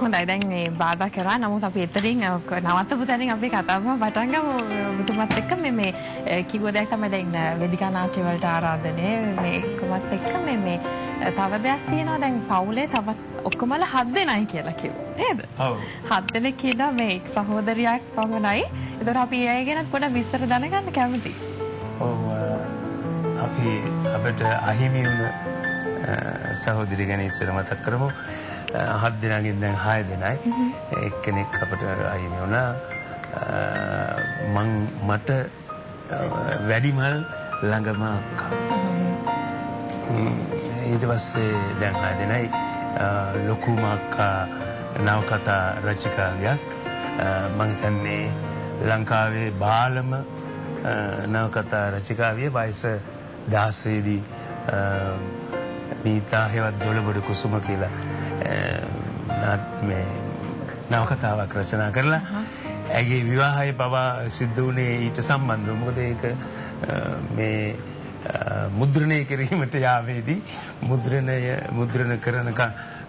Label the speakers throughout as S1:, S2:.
S1: හොඳයි දැන් මේ බාධා කරා නමුත් අපි එතනින් නවත්තපු තැනින් අපි කතාව පටන් ගමු ඔබතුමත් එක්ක මේ කිව්ව දෙයක් තමයි දැන් වේදිකා නාට්‍ය වලට ආරාධනය මේ කොමත් එක්ක මේ තව දෙයක් තියෙනවා දැන් පවුලේ තවත් ඔක්කොමලා 7 දෙනයි කියලා කිව්වා නේද? ඔව්. 7 දෙනෙක් කියනවා මේ එක් සහෝදරියක් පමණයි. ඒතර අපි ඒ ගැන පොඩ්ඩක් විස්තර දැනගන්න කැමතියි.
S2: ඔව් අපිට අහිමි වුණ සහෝදරිය ගැන ඉස්සර මතක් කරමු. 7 දෙනාගෙන් දැන් 6 දෙනයි. එක්කෙනෙක් අපිට අහිමි වුණා. මට වැඩිමල් ළඟම අක්කා. ඊට පස්සේ දැන් 6 දෙනයි ලොකුම අක්කා නවකතා රචිකාවියක්. මම හිතන්නේ ලංකාවේ බාලම නවකතා රචිකාවිය වයස 16 දී නීතා හේවත් දොළබඩ කුසුම කියලා මේ නවකතාවක් රචනා කරලා ඇගේ විවාහය පවා සිද්ධ වුණේ ඊට සම්බන්ධව. මොකද ඒක මේ මුද්‍රණය කිරීමට යාවේදී මුද්‍රණ කරන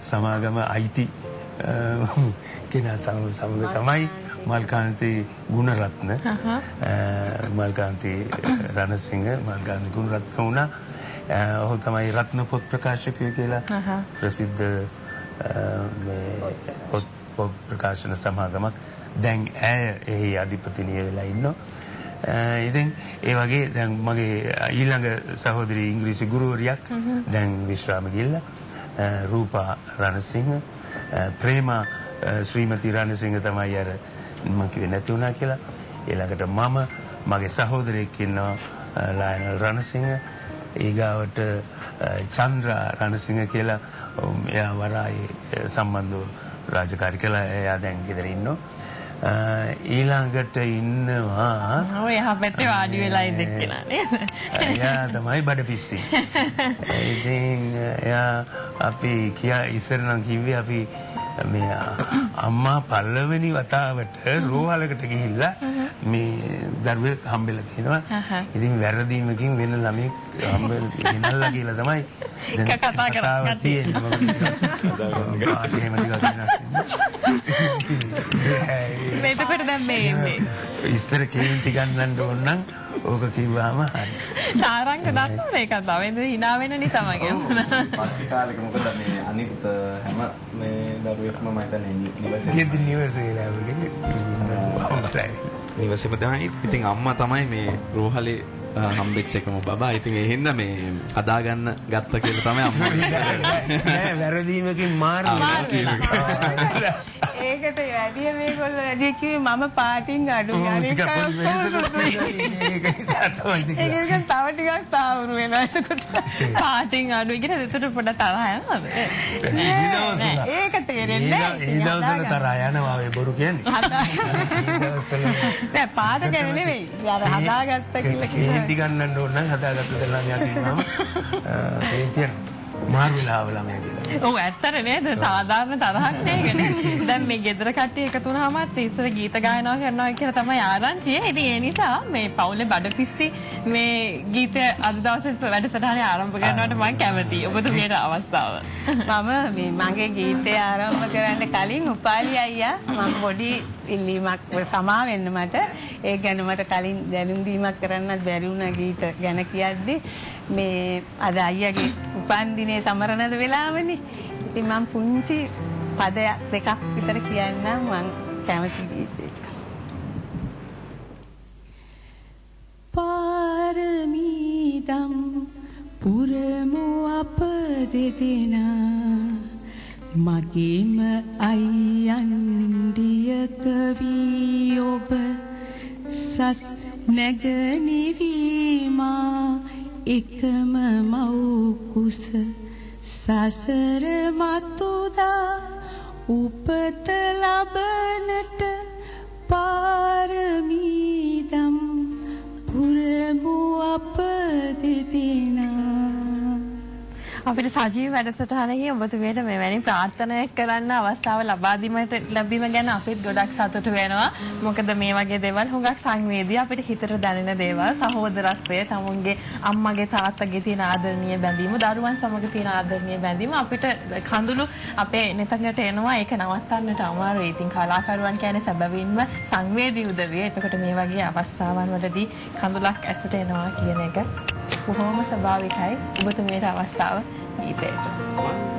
S2: සමාගම අයිති කෙනා සමග තමයි මල්කාන්ති ගුණරත්න මල්කාන්ති රණසිංහ මල්කාන්ති ගුණරත්න වුණා. ඔහු තමයි රත්න පොත් ප්‍රකාශකය කියලා ප්‍රසිද්ධ පොත් ප්‍රකාශන සමාගමක්. දැන් ඇය එහි අධිපතිනිය වෙලා ඉන්නවා. ඉතින් ඒ වගේ දැන් මගේ ඊළඟ සහෝදරී ඉංග්‍රීසි ගුරුවරියක් දැන් විශ්‍රාම ගිහිල්ලා රූපා රණසිංහ ප්‍රේමා ශ්‍රීමති රණසිංහ තමයි අර මම කිව්වේ නැති වුණා කියලා. ඊළඟට මම මගේ සහෝදරයෙක් ඉන්නවා ලයනල් රණසිංහ. ඊගාවට චන්ද්‍රා රණසිංහ කියලා එයා වරායේ සම්බන්ධව රාජකාරී කළා. එයා දැන් ගෙදර ඉන්නවා. ඊළඟට ඉන්නවා
S1: ඔය හැපැත්තේ වාඩි වෙලා ඉඳෙක්කලා නේද?
S2: එයා තමයි බඩපිස්සි. ඉතින් එයා අපි ඉස්සර නම් කිව්වේ අපි මේ අම්මා පළවෙනි වතාවට රෝහලකට ගිහිල්ලා මේ දරුවෙක් හම්බෙලා තියෙනවා. ඉතින් වැරදීමකින් වෙන ළමෙක් හම්බෙලා කියලා තමයි
S1: කතා කරන්නේ. මේකට දැන් මේ
S2: ඉස්සර කේන්ති ගන්නන්න ඕන නම් ඕක කිව්වම හරි.
S1: සාරංග දන්නවද ඒක තවෙන්ද hina වෙන නිසා මගේ.
S3: පස්සේ කාලෙක මොකද මේ අනිත් හැම මේ දරුවෙක්ම මම හිතන්නේ නිවසේම තමයි. ඉතින් අම්මා තමයි මේ රෝහලේ හම්බෙච්ච එකම බබා. ඉතින් ඒ හින්දා මේ හදාගන්න ගත්ත කියලා තමයි අම්මා
S2: නෑ වැරදීමකින් මාරු
S4: ඒකට වැඩි මේගොල්ලෝ වැඩි කිව්වේ මම පාටින් අඩු යන්නේ ඒක තව ටිකක් තාවුරු වෙනවා. ඒකට
S1: පාටින් අඩු කියන එතකොට පොඩ තරහ යනවද?
S4: ඒක තේරෙන්නේ නෑ.
S2: ඒ දවස්වල තරහ යනවා ඔය බොරු කියන්නේ.
S4: නෑ පාට ගැන නෙවෙයි. අර හදාගත්ත කියලා
S2: කේන්ති ගන්නන්න ඕන නම් හදාගත්ත දෙලා යටින්ම ඒ කියන මාරු වෙලාව ළමයා කියලා.
S1: ඔව් ඇත්තට නේද? සාධාරණ තරහක් නේද? දැන් මේ ගෙදර කට්ටිය එකතු වුණාමත් ඉස්සර ගීත ගායනා කරනවා කියලා තමයි ආරංචිය. ඉතින් ඒ නිසා මේ පවුලේ බඩපිස්සි මේ ගීතය අද දවසේ වැඩසටහනේ ආරම්භ කරනවට මම කැමතියි. ඔබතුමියට අවස්ථාව.
S4: මම මේ මගේ ගීතය ආරම්භ කරන්න කලින් උපාලි අයියා මම පොඩි ඉල්ලීමක් සමා වෙන්න මට ඒ ගැන මට කලින් දැනුම් දීමක් කරන්නත් බැරි වුණා ගීත ගැන කියද්දි මේ අද අයියාගේ උපන්දිනේ සමරන වෙලාවනේ. ඉතින් මම පුංචි පදයක් දෙකක් විතර කියන්නම් මම කැමති ගීතයක්. පාරමීදම් පුරමු අප දෙදෙනා මගේම අයියන්ඩියක වී ඔබ සස් නැගනිවීමා එකම මව්කුස සසර මතුදා උපත ලබනට පාරමීදම් පුරමු අප දෙදෙනා.
S1: අපිට සජීව වැඩසටහනෙහි ඔබතුමියට මෙවැනි ප්‍රාර්ථනාවක් කරන්න අවස්ථාව ලැබීම ගැන අපිත් ගොඩක් සතුටු වෙනවා. මොකද මේ වගේ දේවල් හුඟක් සංවේදී අපිට හිතට දැනෙන දේවල්, සහෝදරත්වය, තමුන්ගේ අම්මගේ තාත්තගේ තියෙන ආදරණීය බැඳීම, දරුවන් සමග තියෙන ආදරණීය බැඳීම අපිට කඳුළු අපේ නෙතකට එනවා. ඒක නවත්තන්නට අමාරුයි. ඉතින් කලාකරුවන් කියන්නේ සැබවින්ම සංවේදී උදවිය. එතකොට මේ වගේ අවස්ථාවන් වලදී කඳුලක් ඇසට එනවා කියන එක බොහොම ස්වාභාවිකයි. ඔබතුමියට අවස්ථාව ගීතයට.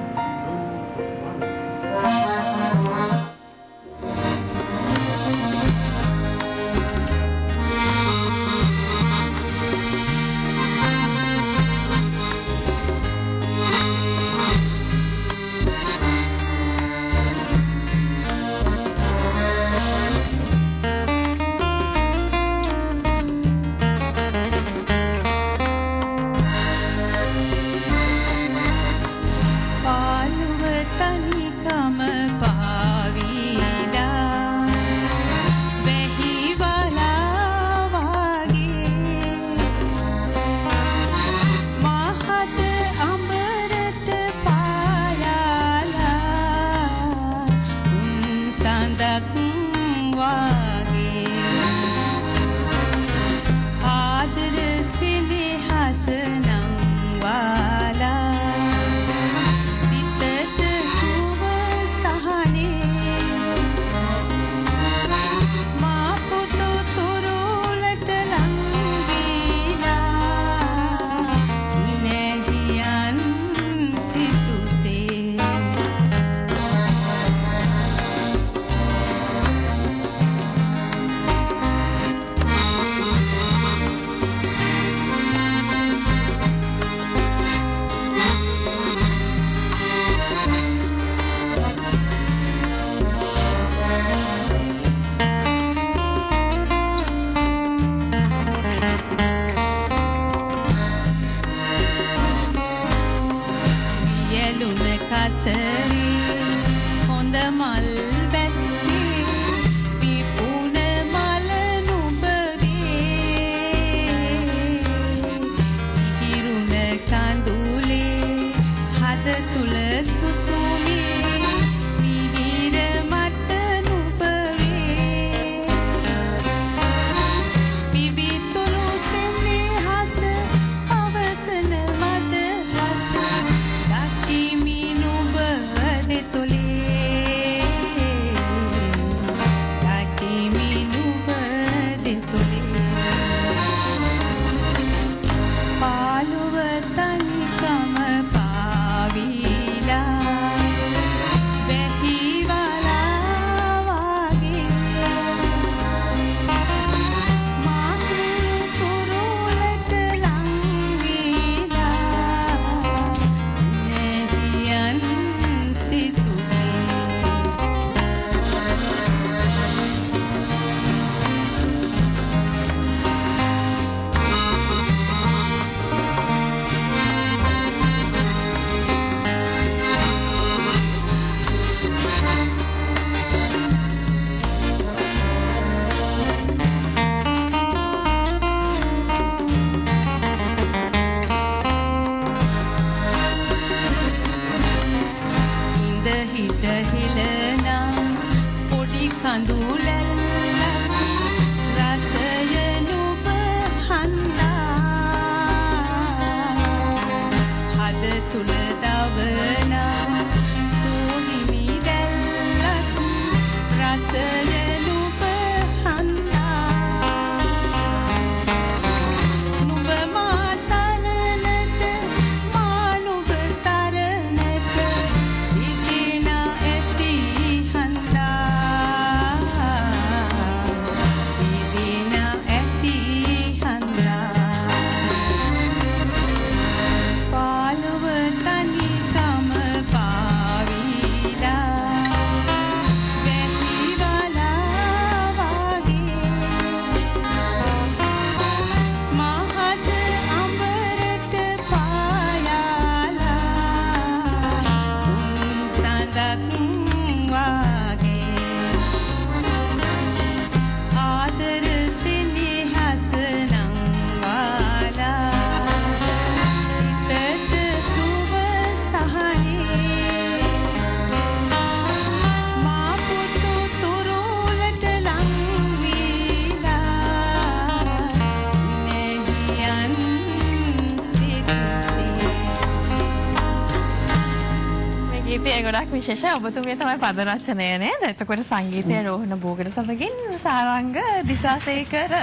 S1: ගොඩක් විශේෂයි. ඔබතුමිය තමයි පද රචනය නේද? එතකොට සංගීතය රෝහණ බෝගට සමගින් සාරංග දිසාසේකර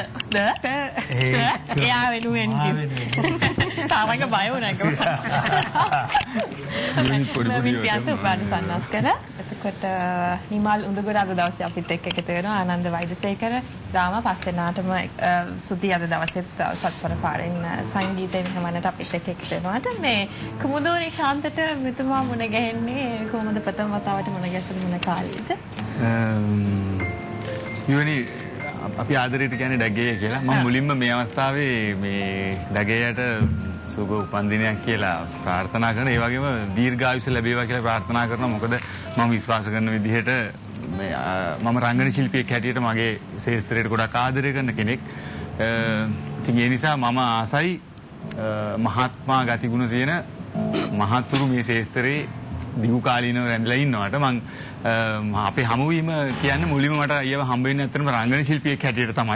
S1: එයා වෙනුවෙන් සාරංග බය වුණා එතකොට නිමල් උඳගොඩ අද දවසේ අපිත් එක්ක එකතු වෙනවා. ආනන්ද වෛද්‍යසේකර දාම පස් දෙනාටම සුදි අද දවසෙත් සත්සර පාරෙන් සංගීතයෙන් ගමනට අපිත් එක්ක එකතු වෙනවාට මේ කුමුදෝනි ශාන්තට මෙතුමා මුණ ගැහෙන්නේ කොහොමද ප්‍රථම වතාවට මුණ ගැසුනේ මොන කාලෙද?
S5: යෝනි අපි ආදරයට කියන්නේ ඩගේ කියලා. මම මුලින්ම මේ අවස්ථාවේ මේ ඩගේයට සුබ උපන්දිනයක් කියලා ප්‍රාර්ථනා කරන. ඒ වගේම දීර්ඝායුෂ ලැබේවා කියලා ප්‍රාර්ථනා කරනවා. මොකද මම විශ්වාස කරන විදිහට මම රංගන ශිල්පියෙක් හැටියට මගේ ශාස්ත්‍රයට ගොඩක් ආදරය කරන කෙනෙක්. ඉතින් ඒ නිසා මම ආසයි මහත්මා ගතිගුණ තියෙන මහතුරු මේ ශාස්ත්‍රයේ දිගු කාලීනව රැඳලා ඉන්නවට මම අපේ හමුවීම කියන්නේ මුලින්ම මට අයව හම්බ වෙන්නේ ඇත්තටම රංගන ශිල්පියෙක් හැටියට තමයි.